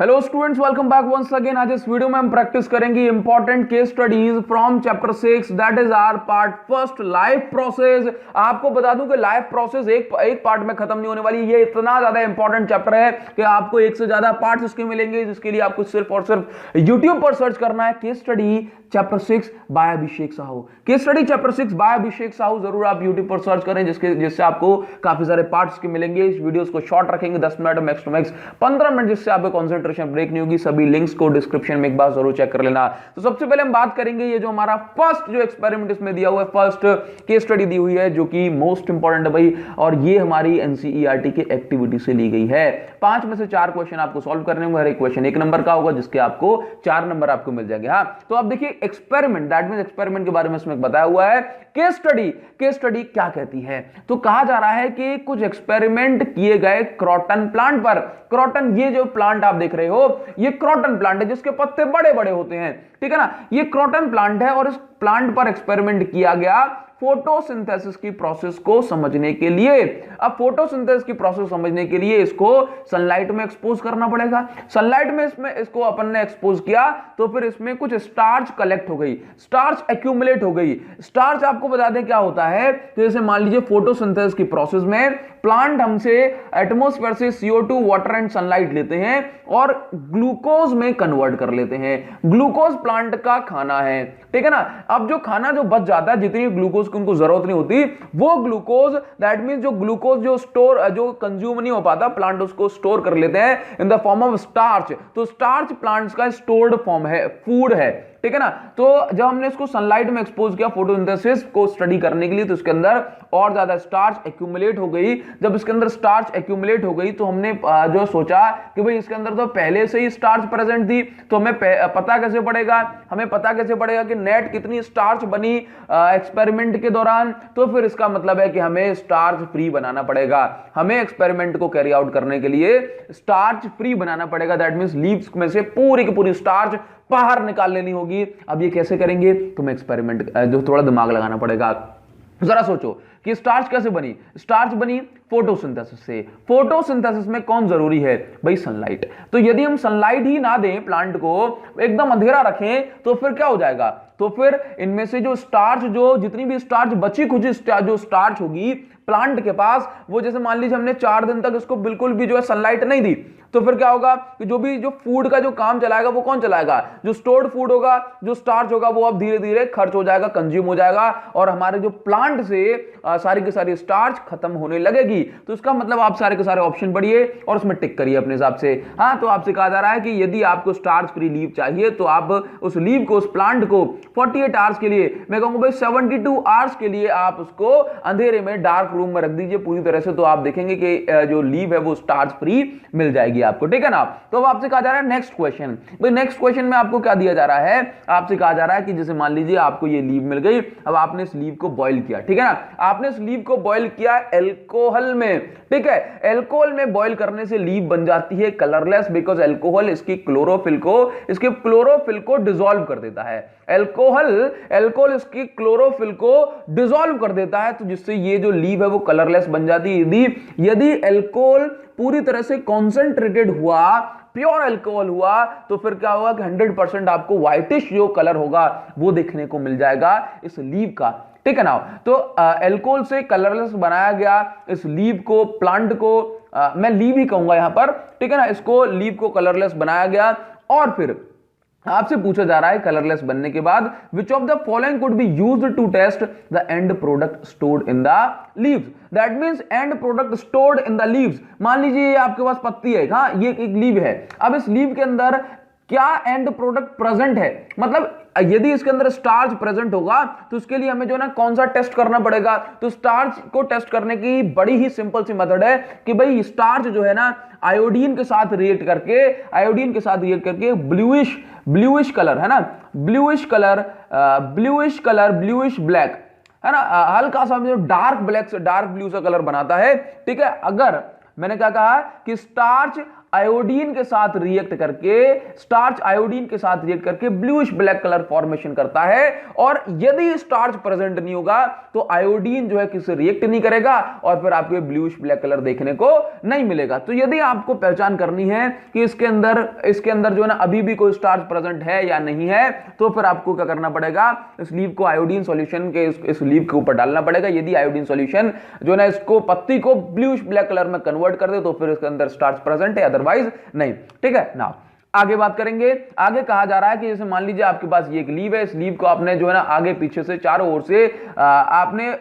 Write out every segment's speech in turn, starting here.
Hello students, welcome back once again. आज इस video में हम प्रैक्टिस करेंगे important case studies from chapter 6, that is our part first, life process. आपको बता दूं कि लाइफ प्रोसेस एक पार्ट में खत्म नहीं होने वाली। ये इतना ज्यादा इंपॉर्टेंट चैप्टर है कि आपको एक से ज्यादा पार्ट्स इसके मिलेंगे, जिसके लिए आपको सिर्फ और सिर्फ यूट्यूब पर सर्च करना है case study chapter 6 by Abhishek Sahu. Case study chapter 6 by Abhishek Sahu जरूर आप यूट्यूब पर सर्च करें, जिससे आपको काफी सारे पार्ट्स के मिलेंगे। इस वीडियोस को शॉर्ट रखेंगे, 10 minute max to max 15 minute, जिससे आपको कंसंट्रेशन ब्रेक नहीं होगी। सभी लिंक्स को डिस्क्रिप्शन में एक बार जरूर चेक कर लेना। तो सबसे पहले हम बात करेंगे ये जो हमारा फर्स्ट जो एक्सपेरिमेंट इसमें दिया हुआ है, फर्स्ट केस स्टडी दी हुई है, जो कि मोस्ट इंपॉर्टेंट है भाई, और ये हमारी एनसीईआरटी के एक्टिविटी से ली गई है। 5 में से 4 क्वेश्चन आपको सॉल्व करने होंगे। हर एक क्वेश्चन 1 नंबर का होगा, जिसके आपको 4 नंबर आपको मिल जाएंगे। हाँ, तो आप देखिए एक्सपेरिमेंट, दैट मींस एक्सपेरिमेंट के बारे में इसमें बताया हुआ है। केस स्टडी क्या कहती है? तो कहा जा रहा है कि कुछ एक्सपेरिमेंट किए गए क्रॉटन प्लांट पर। क्रॉटन, ये जो प्लांट आप देख रहे हो, ये क्रॉटन प्लांट है जिसके पत्ते बड़े बड़े होते हैं, ठीक है ना। ये क्रॉटन प्लांट है और इस प्लांट पर एक्सपेरिमेंट किया गया फोटोसिंथेसिस की प्रोसेस को समझने के लिए। अब फोटोसिंथेसिस की प्रोसेस समझने के लिए इसको सनलाइट में एक्सपोज करना पड़ेगा। सनलाइट में इसको अपन ने एक्सपोज किया तो फिर इसमें कुछ स्टार्च कलेक्ट हो गई, स्टार्च एक्यूमुलेट हो गई। स्टार्च आपको बता दें क्या होता है, तो जैसे मान लीजिए फोटोसिंथेसिस की प्रोसेस में प्लांट हमसे एटमॉस्फेयर से CO2, वाटर एंड सनलाइट लेते हैं और ग्लूकोज में कन्वर्ट कर लेते हैं। ग्लूकोज प्लांट का खाना है, ठीक है ना। अब जो खाना जो बच जाता है, जितनी ग्लूकोज की उनको जरूरत नहीं होती, वो ग्लूकोज, दैट मींस जो ग्लूकोज जो कंज्यूम नहीं हो पाता, प्लांट उसको स्टोर कर लेते हैं in the form of starch. तो स्टार्च प्लांट्स का स्टोर्ड फॉर्म है, फूड है, ठीक है ना। तो जब हमने इसको सनलाइट में एक्सपोज किया फोटोसिंथेसिस को स्टडी करने के लिए, तो इसके अंदर और ज्यादा स्टार्च एक्यूमुलेट हो गई। जब इसके अंदर स्टार्च एक्यूमुलेट हो गई तो हमने जो सोचा कि भाई इसके अंदर तो पहले से ही स्टार्च प्रेजेंट थी, तो हमें पता कैसे पड़ेगा, कि नेट कितनी स्टार्च बनी एक्सपेरिमेंट के दौरान। तो फिर इसका मतलब है कि हमें स्टार्च फ्री बनाना पड़ेगा। हमें एक्सपेरिमेंट को कैरी आउट करने के लिए स्टार्च फ्री बनाना पड़ेगा। दैट मींस लीव्स में से पूरी की पूरी स्टार्च बाहर निकाल लेनी होगी। अब ये कैसे करेंगे? तुम्हें एक्सपेरिमेंट जो थोड़ा दिमाग लगाना पड़ेगा। जरा सोचो कि स्टार्च कैसे बनी। स्टार्च बनी फोटोसिंथेसिस से। फोटोसिंथेसिस में कौन जरूरी है भाई? सनलाइट। तो यदि हम सनलाइट ही ना दें, प्लांट को एकदम अंधेरा रखें, तो फिर क्या हो जाएगा? तो फिर इनमें से जो स्टार्च, जो जितनी भी स्टार्च बची खुची जो स्टार्च होगी प्लांट के पास, वो जैसे मान लीजिए हमने 4 दिन तक इसको बिल्कुल भी जो है सनलाइट नहीं दी, तो फिर क्या होगा कि जो फूड का जो काम चलाएगा वो कौन चलाएगा? जो स्टोर्ड फूड होगा, जो स्टार्च होगा, वो अब धीरे धीरे खर्च हो जाएगा, कंज्यूम हो जाएगा, और हमारे जो प्लांट से सारी की सारी स्टार्च खत्म होने लगेगी। तो इसका मतलब आप सारे के सारे ऑप्शन पढ़िए और उसमें टिक करिए अपने हिसाब से। हाँ, तो आपसे कहा जा रहा है कि यदि आपको स्टार्च फ्री लीव चाहिए, तो आप उस लीव को, उस प्लांट को 48 आवर्स के लिए, मैं कहूंगा भाई 72 आवर्स के लिए आप उसको अंधेरे में, डार्क रूम में रख दीजिए पूरी तरह से। तो आप देखेंगे कि जो लीव है वो स्टार्च फ्री मिल जाएगी आपको, ठीक है ना। तो अब आपसे कहा जा रहा है नेक्स्ट क्वेश्चन। भाई नेक्स्ट क्वेश्चन में आपको क्या दिया जा रहा है? आपसे कहा जा रहा है कि जैसे मान लीजिए आपको ये लीव मिल गई, अब आपने इस लीव को बॉईल किया, ठीक है ना। आपने इस लीव को बॉईल किया एल्कोहल में, ठीक है। एल्कोहल में बॉईल करने से लीव बन जाती है कलरलेस, बिकॉज एल्कोहल इसके क्लोरोफिल को डिसॉल्व कर देता है। एल्कोहल इसकी क्लोरोफिल को डिसॉल्व कर देता है, तो जिससे ये जो लीव है वो कलरलेस बन जाती है। यदि एल्कोहल पूरी तरह से कॉन्सेंट्रेटेड हुआ, प्योर अल्कोहल हुआ, तो फिर क्या होगा कि 100% आपको व्हाइटिश जो कलर होगा वो देखने को मिल जाएगा इस लीव का, ठीक है ना। तो अल्कोहल से कलरलेस बनाया गया इस लीव को, प्लांट को, मैं लीव ही कहूंगा यहां पर, ठीक है ना। इसको लीव को कलरलेस बनाया गया, और फिर आपसे पूछा जा रहा है कलरलेस बनने के बाद which of the following could be used to test the end product stored in the leaves. That means end product stored in the leaves. मान लीजिए ये आपके पास पत्ती है, हाँ, ये एक लीव है। अब इस लीव के अंदर क्या एंड प्रोडक्ट प्रेजेंट है? मतलब यदि इसके अंदर स्टार्च प्रेजेंट होगा, तो उसके लिए हमें जो है ना कौन सा टेस्ट करना पड़ेगा? तो स्टार्च को टेस्ट करने की बड़ी ही सिंपल सी मेथड है कि भाई स्टार्च जो है ना आयोडीन के साथ रिएक्ट करके ब्लूइश कलर है ना, ब्लूइश ब्लैक है ना, हल्का सा डार्क ब्लैक से डार्क ब्लू सा कलर बनाता है, ठीक है। अगर मैंने क्या कहा कि स्टार्च आयोडीन के साथ रिएक्ट करके, स्टार्च आयोडीन के साथ रिएक्ट करके ब्लूइश ब्लैक कलर फॉर्मेशन करता है। और यदि स्टार्च प्रेजेंट नहीं होगा तो आयोडीन जो है किससे रिएक्ट नहीं करेगा और फिर आपको ब्लूइश ब्लैक कलर देखने को नहीं मिलेगा। तो यदि आपको पहचान करनी है कि इसके अंदर जो है ना अभी भी कोई स्टार्च प्रेजेंट है या नहीं है, तो फिर आपको क्या करना पड़ेगा, इस लीव को आयोडीन सॉल्यूशन के इस लीव के ऊपर डालना पड़ेगा। यदि आयोडीन सॉल्यूशन जो है ना इसको पत्ती को ब्लूइश ब्लैक कलर में कन्वर्ट कर दे तो फिर इसके अंदर स्टार्च प्रेजेंट है, अदरवाइज नहीं। ठीक है ना, आगे बात करेंगे। आगे कहा जा रहा है कि जैसे मान लीजिए आपके पास ये एक लीव है, इस लीव को आपने जो है ना आगे पीछे से चारों ओर से आपने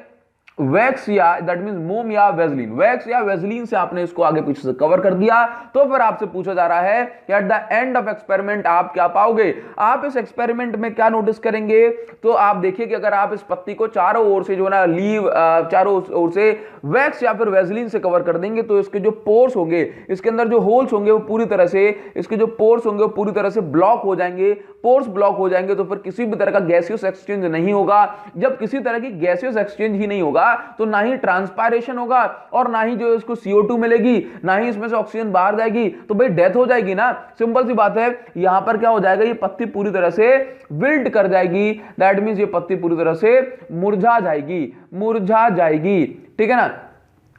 वैक्स या दैट मींस मोम या वेजलिन, वैक्स या वेजलिन से आपने इसको आगे पीछे से कवर कर दिया। तो फिर आपसे पूछा जा रहा है कि at the end of experiment आप क्या पाओगे। आप इस एक्सपेरिमेंट में क्या नोटिस करेंगे, तो आप देखिए कि अगर आप इस पत्ती को चारों ओर से जो है ना लीव चारों ओर से वैक्स या फिर वेजलिन से कवर कर देंगे तो इसके जो पोर्स होंगे, इसके अंदर जो होल्स होंगे वो पूरी तरह से, इसके जो पोर्स होंगे वो पूरी तरह से ब्लॉक हो जाएंगे। पोर्स ब्लॉक हो जाएंगे तो फिर किसी भी तरह का गैसियस एक्सचेंज नहीं होगा। जब किसी तरह की गैसियस एक्सचेंज ही नहीं होगा तो ना ही ट्रांसपायरेशन होगा और ना ही जो इसको CO2 मिलेगी, ना ही इसमें से ऑक्सीजन बाहर जाएगी, तो भाई डेथ हो जाएगी ना। सिंपल सी बात है। यहां पर क्या हो जाएगा, ये पत्ती पूरी तरह से विल्ट कर जाएगी। दैट मींस ये पत्ती पूरी तरह से मुरझा जाएगी। ठीक है ना,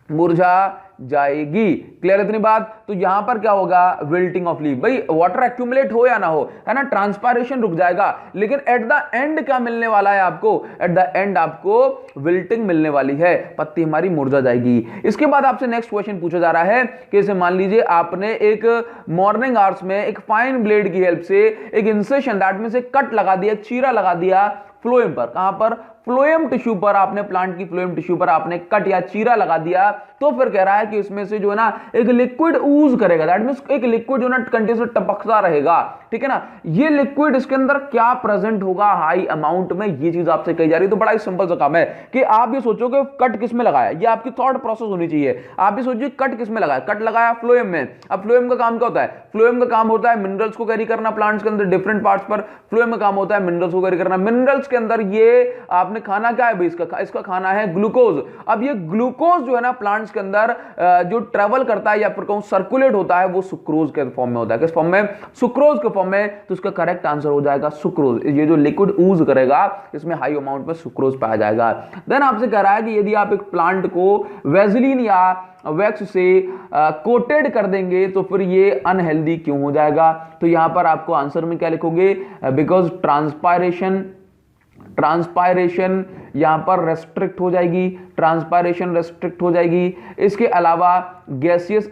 मुरझा जाएगी। क्लियर इतनी बात। तो यहां पर क्या होगा, विल्टिंग ऑफ लीफ। भाई वाटर एक्यूमुलेट हो या ना हो, है ना, ट्रांसपायरेशन रुक जाएगा, लेकिन एट द एंड क्या मिलने वाला है आपको, एट द एंड आपको विल्टिंग मिलने वाली है, पत्ती हमारी मुरझा जाएगी। इसके बाद आपसे नेक्स्ट क्वेश्चन पूछा जा रहा है कि जैसे मान लीजिए आपने एक मॉर्निंग आवर्स में एक फाइन ब्लेड की हेल्प से एक इंसेशन, दैट मींस एक कट लगा दिया, एक चीरा लगा दिया फ्लोएम पर। कहां पर, फ्लोएम टिश्यू पर, आपने प्लांट की फ्लोएम टिश्यू पर आपने कट या चीरा लगा दिया। तो फिर कह रहा है कि इसमें से जो है ना एक लिक्विड ऊज करेगा, दैट मींस एक लिक्विड जो ना कंटिन्यूअस टपकता रहेगा। ठीक है ना, ये लिक्विड इसके अंदर क्या प्रेजेंट होगा हाई अमाउंट में, ये चीज आपसे कही जा रही है। तो बड़ा ही सिंपल सा काम है कि आप ये सोचो कि कट किस में लगाया, ये आपकी थॉट प्रोसेस होनी चाहिए। आप ये सोचिए कट किस में लगाया, कट लगाया फ्लोएम में। अब फ्लोएम का काम क्या होता है, फ्लोएम का काम होता है मिनरल्स को कैरी करना प्लांट्स के अंदर डिफरेंट पार्ट्स पर। फ्लोएम का काम होता है मिनरल्स को कैरी करना। मिनरल्स के अंदर ये आपने खाना क्या है भाई, इसका खाना है ग्लूकोज। अब ये ग्लूकोज जो है ना प्लांट्स के अंदर जो ट्रेवल करता है या फिर कहूं सर्कुलेट होता है, वो सुक्रोज के फॉर्म में होता है। किस फॉर्म में, सुक्रोज के फॉर्म में। तो इसका करेक्ट आंसर हो जाएगा सुक्रोज। ये जो लिक्विड ऊज करेगा इसमें हाई अमाउंट में सुक्रोज पाया जाएगा। देन आपसे कह रहा है कि यदि आप एक प्लांट को वेजलिन या वैक्स से कोटेड कर देंगे तो फिर ये अनहेल्दी क्यों हो जाएगा। तो यहां पर आपको आंसर में क्या लिखोगे, बिकॉज ट्रांसपायरेशन यहां पर रेस्ट्रिक्ट हो जाएगी, ट्रांसपायरेशन रेस्ट्रिक्ट हो जाएगी। इसके अलावा गैसियस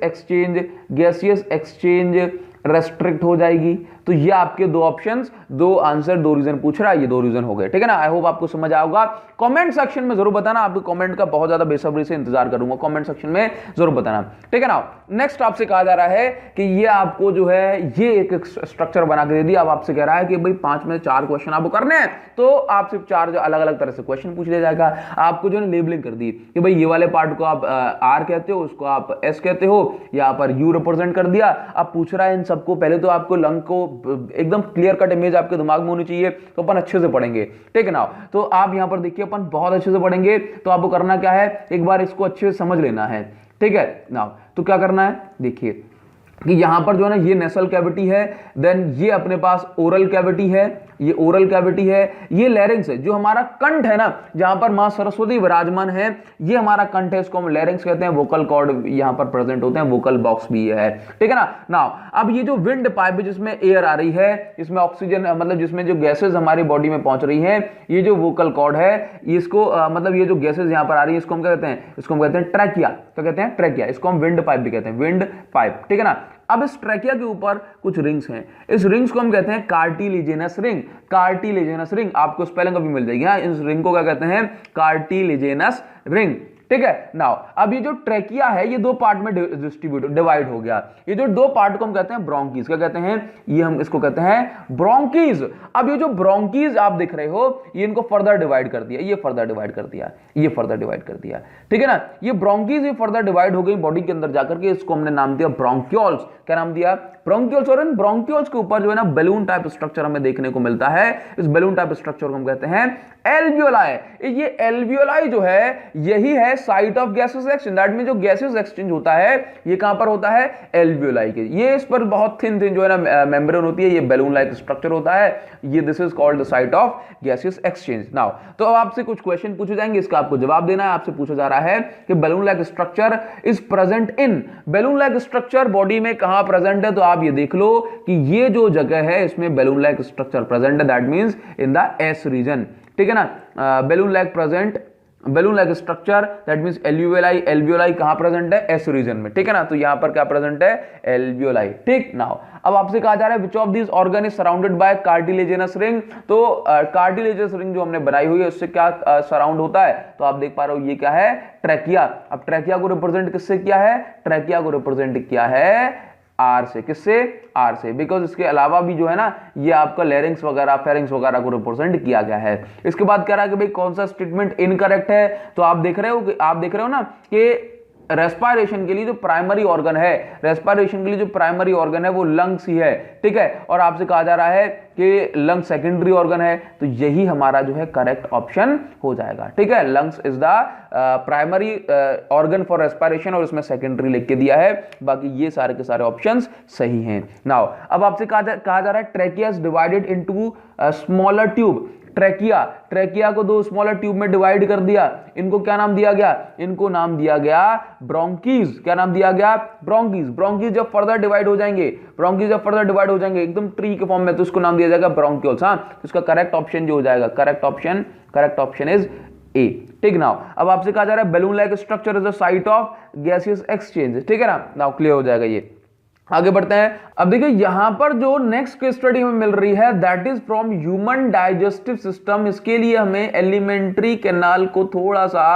एक्सचेंज रेस्ट्रिक्ट हो जाएगी। तो ये आपके दो ऑप्शंस, दो आंसर, दो रीजन पूछ रहा है, ये दो रीजन हो गए। ठीक है ना, आई होप आपको समझ आया होगा। कमेंट सेक्शन में जरूर बताना, आपके कमेंट का बहुत ज्यादा बेसब्री से इंतजार करूंगा, कमेंट सेक्शन में जरूर बताना। ठीक है ना, नेक्स्ट आपसे कहा जा रहा है कि ये आपको जो है ये एक स्ट्रक्चर बना के दे दिया। अब आपसे कह रहा है कि भाई 5 में 4 क्वेश्चन आपको करने हैं, तो आप सिर्फ 4 जो अलग अलग तरह से क्वेश्चन पूछ लिया जाएगा। आपको जो है लेबलिंग कर दी कि भाई ये वाले पार्ट को आप R कहते हो, उसको आप S कहते हो, यहाँ पर U रिप्रेजेंट कर दिया। अब पूछ रहा है इन सबको, पहले तो आपको लंग को एकदम क्लियर कट इमेज आपके दिमाग में होनी चाहिए, तो अपन अच्छे से पढ़ेंगे। ठीक है ना, तो आप यहां पर देखिए अपन बहुत अच्छे से पढ़ेंगे। तो आपको करना क्या है, एक बार इसको अच्छे से समझ लेना है। ठीक है ना, तो क्या करना है, देखिए कि यहां पर जो है ना ये नेसल कैविटी है, देन ये अपने पास ओरल कैविटी है, ये ओरल कैविटी है, ये लैरिंक्स है, जो हमारा कंठ है ना जहां पर मां सरस्वती विराजमान है, ये हमारा कंठ है, इसको हम लैरिंक्स कहते हैं। वोकल कॉर्ड यहां पर प्रेजेंट होते हैं, वोकल बॉक्स भी है। ठीक है ना। नाउ अब ये जो विंड पाइप जिसमें एयर आ रही है, इसमें ऑक्सीजन मतलब जिसमें जो गैसेज हमारी बॉडी में पहुंच रही है, ये जो वोकल कॉर्ड है इसको मतलब ये जो गैसेज यहां पर आ रही है इसको हम क्या कहते हैं, इसको हम कहते हैं ट्रैकिया। क्या कहते हैं, ट्रैकिया। इसको हम विंड पाइप भी कहते हैं, विंड पाइप। ठीक है ना। अब इस ट्रैकिया के ऊपर कुछ रिंग्स हैं, इस रिंग्स को हम कहते हैं कार्टिलेजिनस रिंग। कार्टिलेजिनस रिंग आपको स्पेलिंग अभी मिल जाएगी। हाँ, इस रिंग को क्या कहते हैं, कार्टिलेजिनस रिंग। ठीक है। नाउ अब ये जो ट्रैकिया है ये दो पार्ट में डिवाइड हो गया। ये जो दो पार्ट को हम कहते हैं ब्रोंकीज। क्या कहते हैं, ये हम इसको कहते हैं ब्रोंकीज। अब ये जो ब्रोंकीज आप देख रहे हो, ये इनको फर्दर डिवाइड कर दिया, ये फर्दर डिवाइड कर दिया, ये फर्दर डिवाइड कर दिया। ठीक है ना। ये ब्रोंकीज ये फर्दर डिवाइड हो गई बॉडी के अंदर जाकर के, इसको हमने नाम दिया ब्रोंक्यूल्स। क्या नाम दिया, ब्रोंकियोल्स, और इन ब्रोंकियोल्स के ऊपर जो है ना बैलून टाइप स्ट्रक्चर हमें देखने को मिलता है। इस बैलून टाइप स्ट्रक्चर को हम कहते हैं एल्वियोलाई। ये एल्वियोलाई जो है यही है site of gases exchange. That mean जो गैसेस एक्सचेंज होता है ये कहां पर होता है, एल्वियोलाई के। ये इस पर बहुत थिन जो है ना मेम्ब्रेन होती है, ये बैलून लाइक स्ट्रक्चर होता है, ये this is called the site of gases exchange. Now तो अब आपसे कुछ क्वेश्चन पूछे जाएंगे, इसका आपको जवाब देना है। आपसे पूछा जा रहा है कि balloon like structure is present in, balloon like structure body में कहां प्रेजेंट है, तो आप ये देख लो कि ये जो जगह है इसमें बैलून लाइक स्ट्रक्चर प्रेजेंट है, that means in the S region, ठीक है ना। Balloon like present, balloon like structure that means alveoli, alveoli कहां प्रेजेंट है, एस रीजन में, ठीक है ना। तो यहां पर क्या प्रेजेंट है, एल्वियोलाई, ठीक। नाउ अब आपसे कहा जा रहा है which of this organ is surrounded by cartilaginous ring. तो कार्टिलेजिनस रिंग जो हमने बनाई हुई है उससे क्या सराउंड होता है, तो आप देख पा रहे हो ये क्या है, ट्रैकिया। अब ट्रैकिया को रिप्रेजेंट किससे किया है, ट्रैकिया को रिप्रेजेंट किया है आर से, किससे, आर से, बिकॉज इसके अलावा भी जो है ना ये आपका लेरिंग्स वगैरह, फेरिंग्स वगैरह को रिप्रेजेंट किया गया है। इसके बाद कह रहा है कि भाई कौन सा स्टेटमेंट इनकरेक्ट है, तो आप देख रहे हो ना कि रेस्पिरेशन के लिए जो प्राइमरी ऑर्गन है, रेस्पिरेशन के लिए जो प्राइमरी ऑर्गन है वो लंग्स ही है, ठीक है। और आपसे कहा जा रहा है कि लंग सेकेंडरी ऑर्गन है, तो यही हमारा जो है करेक्ट ऑप्शन हो जाएगा, ठीक है। Lungs is the primary organ for respiration, और इसमें सेकेंडरी लिख के दिया है, बाकी ये सारे के सारे ऑप्शंस सही हैं। नाउ अब आपसे कहा जा रहा है trachea is divided into smaller tube. Trachea को दो स्मॉलर ट्यूब में डिवाइड कर दिया, इनको क्या नाम दिया गया, इनको नाम दिया गया ब्रोंकीज। क्या नाम दिया गया, ब्रोंकीज। ब्रोंकीज जब फर्दर डिवाइड हो जाएंगे, ब्रोंकीज जब फर्दर डिवाइड हो जाएंगे एकदम ट्री के फॉर्म में, तो इसको नाम दिया जाएगा ब्रोंक्यूल्स। हाँ, तो इसका करेक्ट ऑप्शन जो हो जाएगा, करेक्ट ऑप्शन इज ए, ठीक। नाउ अब आपसे कहा जा रहा है balloon like structure is the site of gaseous exchange, ठीक है ना। नाउ क्लियर हो जाएगा ये, आगे बढ़ते हैं। अब देखिए यहां पर जो नेक्स्ट केस स्टडी हमें मिल रही है that is from human digestive system. इसके लिए हमें एलिमेंट्री कैनाल को थोड़ा सा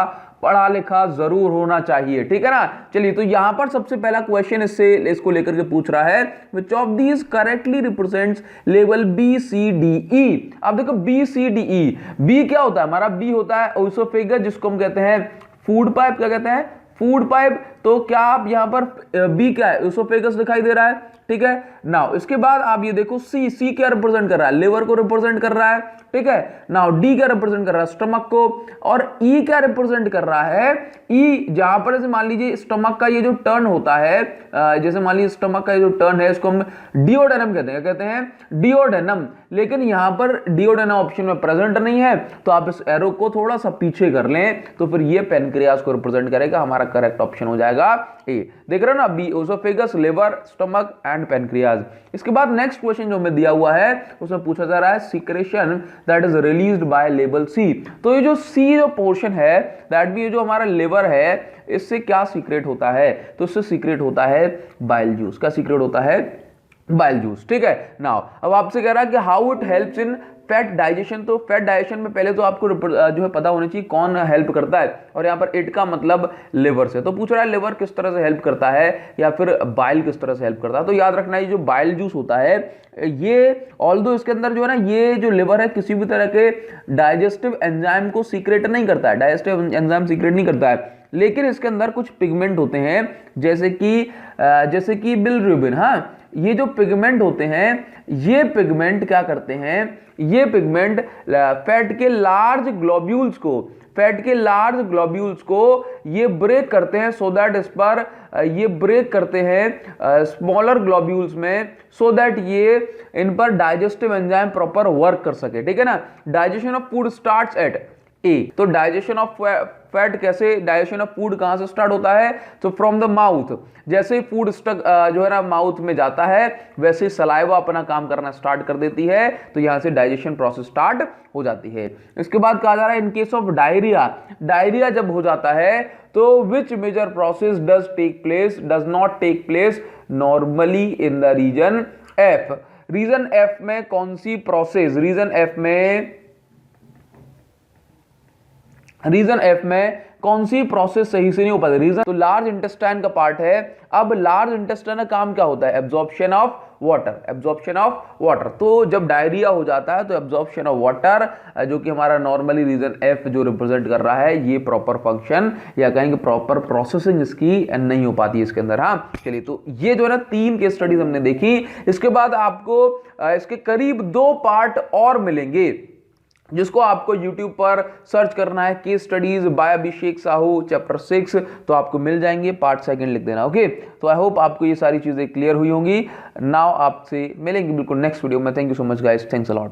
पढ़ा लिखा जरूर होना चाहिए, ठीक है ना। चलिए तो यहां पर सबसे पहला क्वेश्चन इसको लेकर के पूछ रहा है which of these correctly represents level B C D E. अब देखो B C D E, B क्या होता है हमारा, बी होता है ओसोफेगस, जिसको हम कहते हैं फूड पाइप। क्या कहते हैं, फूड पाइप। तो क्या आप यहां पर बी क्या है, ओसोफेगस दिखाई दे रहा है, ठीक है। नाउ इसके बाद आप ये देखो सी क्या रिप्रेजेंट कर रहा है, लिवर को रिप्रेजेंट कर रहा है, ठीक है। नाउ डी क्या रिप्रेजेंट कर रहा है, स्टमक को। और ई क्या रिप्रेजेंट कर रहा है, ई जहां पर जैसे मान लीजिए स्टमक का ये जो टर्न होता है, जैसे मान लीजिए स्टमक का ये जो टर्न है इसको हम डिओडेनम कहते हैं। क्या कहते हैं, डिओडेनम। लेकिन यहां पर डिओडेनम ऑप्शन में प्रेजेंट नहीं है, तो आप इस एरो को थोड़ा सा पीछे कर लें, तो फिर ये पेनक्रियास को रिप्रेजेंट करेगा, हमारा करेक्ट ऑप्शन हो जाएगा ए। देख रहे हो ना, B oesophagus, liver, stomach and pancreas. इसके बाद नेक्स्ट क्वेश्चन जो हमें दिया हुआ है उसमें पूछा जा रहा है secretion that is released by level C. तो ये जो सी जो पोर्शन है दैट भी, ये जो हमारा लिवर है इससे क्या सीक्रेट होता है, तो इससे सीक्रेट होता है बाइल जूस। क्या सीक्रेट होता है, बाइल जूस, ठीक है। नाउ अब आपसे कह रहा है कि how it helps in fat digestion. तो फैट डाइजेशन में पहले तो आपको जो है पता होनी चाहिए कौन हेल्प करता है, और यहाँ पर इट का मतलब लिवर से। तो पूछ रहा है लिवर किस तरह से हेल्प करता है या फिर बाइल किस तरह से हेल्प करता है। तो याद रखना, ये जो बाइल जूस होता है ये ऑल्दो इसके अंदर जो है ना, ये जो लिवर है किसी भी तरह के डाइजेस्टिव एंजाइम को सीक्रेट नहीं करता है, डाइजेस्टिव एंजाइम सीक्रेट नहीं करता है, लेकिन इसके अंदर कुछ पिगमेंट होते हैं जैसे कि बिलिरुबिन। हाँ, ये जो पिगमेंट होते हैं ये पिगमेंट क्या करते हैं, ये पिगमेंट फैट के लार्ज ग्लोब्यूल्स को ये ब्रेक करते हैं, सो दैट इस पर ये ब्रेक करते हैं स्मॉलर ग्लोब्यूल्स में, सो दैट ये इन पर डाइजेस्टिव एंजाइम प्रॉपर वर्क कर सके, ठीक है ना। Digestion of food starts at A. तो डाइजेशन ऑफ फैट कैसे, डाइजेशन ऑफ फूड कहां से स्टार्ट होता है, तो फ्रॉम द माउथ। जैसे ही फूड जो है ना माउथ में जाता है वैसे सलाइवा अपना काम करना स्टार्ट कर देती है, तो यहां से डाइजेशन प्रोसेस स्टार्ट हो जाती है। इसके बाद कहा जा रहा है इन केस ऑफ डायरिया जब हो जाता है तो which major process does not take place normally in the region F. Region F में कौन सी प्रोसेस, रीजन एफ में रीजन एफ में कौन सी प्रोसेस सही से नहीं हो पाती, रीजन तो लार्ज इंटेस्टाइन का पार्ट है। अब लार्ज इंटेस्टाइन का काम क्या होता है, absorption of water, absorption of water. तो जब डायरिया हो जाता है तो एब्जॉर्प्शन ऑफ वाटर, जो कि हमारा नॉर्मली रीजन एफ जो रिप्रेजेंट कर रहा है, ये प्रॉपर फंक्शन या कहेंगे प्रॉपर प्रोसेसिंग इसकी नहीं हो पाती है इसके अंदर। हाँ चलिए, तो ये जो है ना 3 केस स्टडीज हमने देखी। इसके बाद आपको इसके करीब 2 पार्ट और मिलेंगे जिसको आपको YouTube पर सर्च करना है, case studies bye Abhishek Sahu chapter 6, तो आपको मिल जाएंगे। पार्ट 2 लिख देना। ओके, तो आई होप आपको ये सारी चीजें क्लियर हुई होंगी। नाउ आपसे मिलेंगे बिल्कुल नेक्स्ट वीडियो में। Thank you so much guys, thanks a lot.